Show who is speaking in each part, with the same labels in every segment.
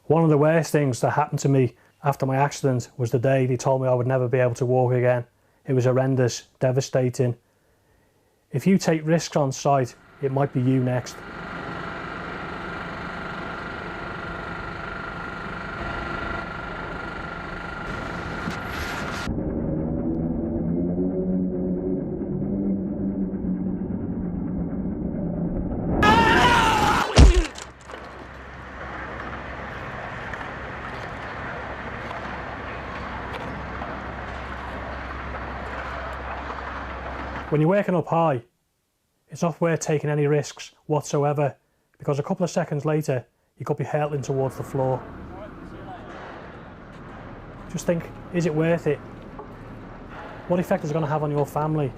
Speaker 1: One of the worst things that happened to me after my accident was the day they told me I would never be able to walk again. It was horrendous, devastating. If you take risks on site, it might be you next. When you're working up high, it's not worth taking any risks whatsoever, because a couple of seconds later, you could be hurtling towards the floor. Just think, is it worth it? What effect is it going to have on your family?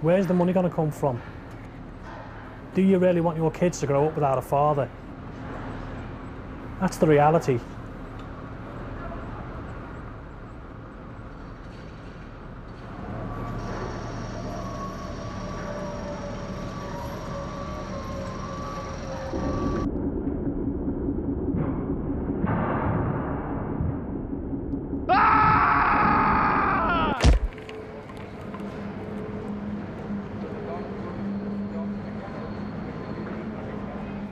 Speaker 1: Where's the money going to come from? Do you really want your kids to grow up without a father? That's the reality.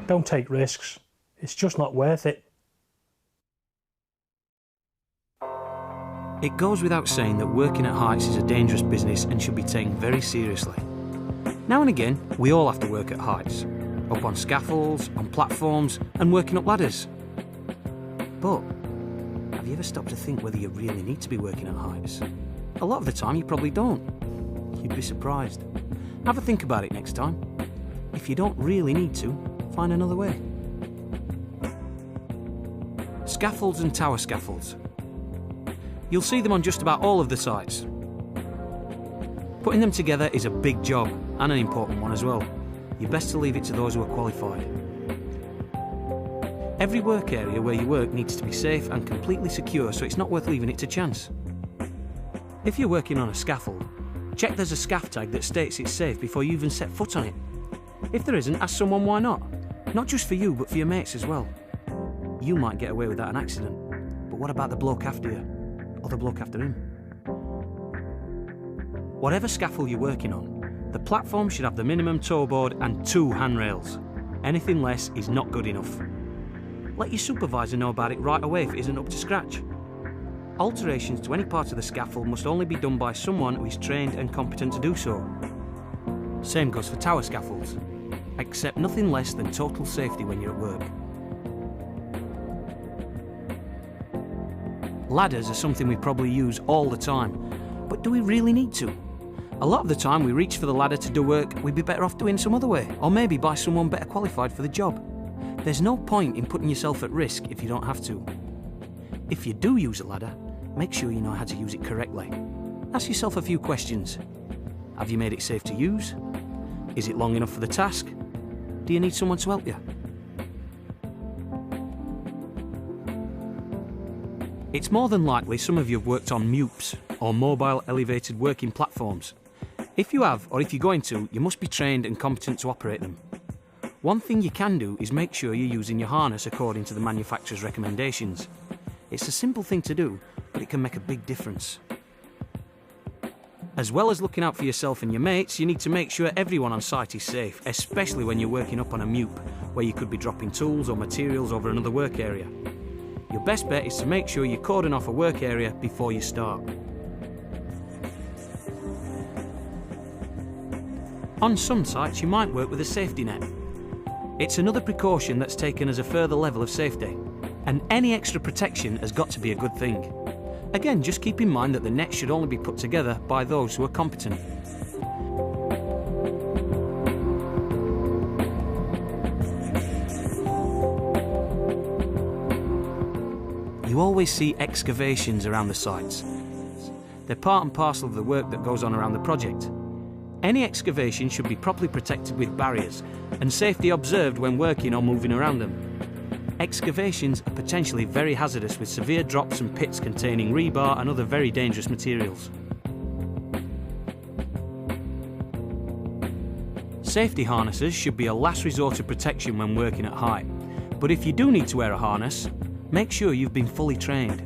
Speaker 1: Don't take risks. It's just not worth it.
Speaker 2: It goes without saying that working at heights is a dangerous business and should be taken very seriously. Now and again, we all have to work at heights, up on scaffolds, on platforms, and working up ladders. But have you ever stopped to think whether you really need to be working at heights? A lot of the time you probably don't. You'd be surprised. Have a think about it next time. If you don't really need to, find another way. Scaffolds and tower scaffolds. You'll see them on just about all of the sites. Putting them together is a big job, and an important one as well. You're best to leave it to those who are qualified. Every work area where you work needs to be safe and completely secure, so it's not worth leaving it to chance. If you're working on a scaffold, check there's a scaff tag that states it's safe before you even set foot on it. If there isn't, ask someone why not. Not just for you, but for your mates as well. You might get away without an accident, but what about the bloke after you? Or the bloke after him? Whatever scaffold you're working on, the platform should have the minimum toe board and 2 handrails. Anything less is not good enough. Let your supervisor know about it right away if it isn't up to scratch. Alterations to any part of the scaffold must only be done by someone who is trained and competent to do so. Same goes for tower scaffolds. Accept nothing less than total safety when you're at work. Ladders are something we probably use all the time, but do we really need to? A lot of the time we reach for the ladder to do work we'd be better off doing some other way, or maybe by someone better qualified for the job. There's no point in putting yourself at risk if you don't have to. If you do use a ladder, make sure you know how to use it correctly. Ask yourself a few questions. Have you made it safe to use? Is it long enough for the task? Do you need someone to help you? It's more than likely some of you have worked on MUPs, or mobile elevated working platforms. If you have, or if you're going to, you must be trained and competent to operate them. One thing you can do is make sure you're using your harness according to the manufacturer's recommendations. It's a simple thing to do, but it can make a big difference. As well as looking out for yourself and your mates, you need to make sure everyone on site is safe, especially when you're working up on a MUP, where you could be dropping tools or materials over another work area. Your best bet is to make sure you cordon off a work area before you start. On some sites, you might work with a safety net. It's another precaution that's taken as a further level of safety, and any extra protection has got to be a good thing. Again, just keep in mind that the net should only be put together by those who are competent. You always see excavations around the sites. They're part and parcel of the work that goes on around the project. Any excavation should be properly protected with barriers and safety observed when working or moving around them. Excavations are potentially very hazardous with severe drops and pits containing rebar and other very dangerous materials. Safety harnesses should be a last resort of protection when working at height, but if you do need to wear a harness, Make sure you've been fully trained.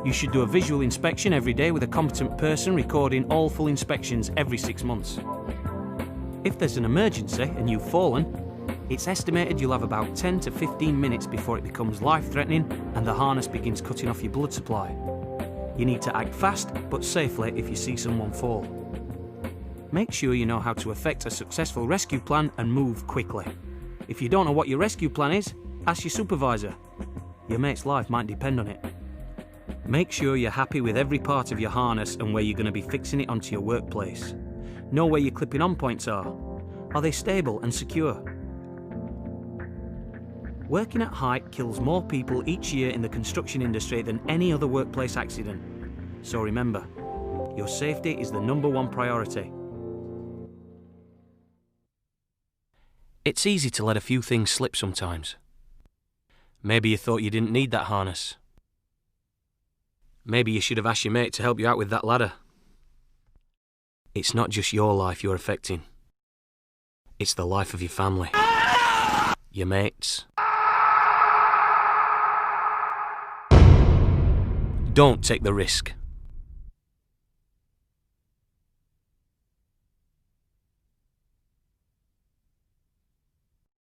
Speaker 2: You should do a visual inspection every day with a competent person recording all full inspections every 6 months. If there's an emergency and you've fallen, it's estimated you'll have about 10 to 15 minutes before it becomes life-threatening and the harness begins cutting off your blood supply. You need to act fast but safely if you see someone fall. Make sure you know how to effect a successful rescue plan and move quickly. If you don't know what your rescue plan is, ask your supervisor. Your mate's life might depend on it. Make sure you're happy with every part of your harness and where you're going to be fixing it onto your workplace. Know where your clipping on points are. Are they stable and secure? Working at height kills more people each year in the construction industry than any other workplace accident. So remember, your safety is the #1 priority. It's easy to let a few things slip sometimes. Maybe you thought you didn't need that harness. Maybe you should have asked your mate to help you out with that ladder. It's not just your life you're affecting. It's the life of your family, your mates. Don't take the risk.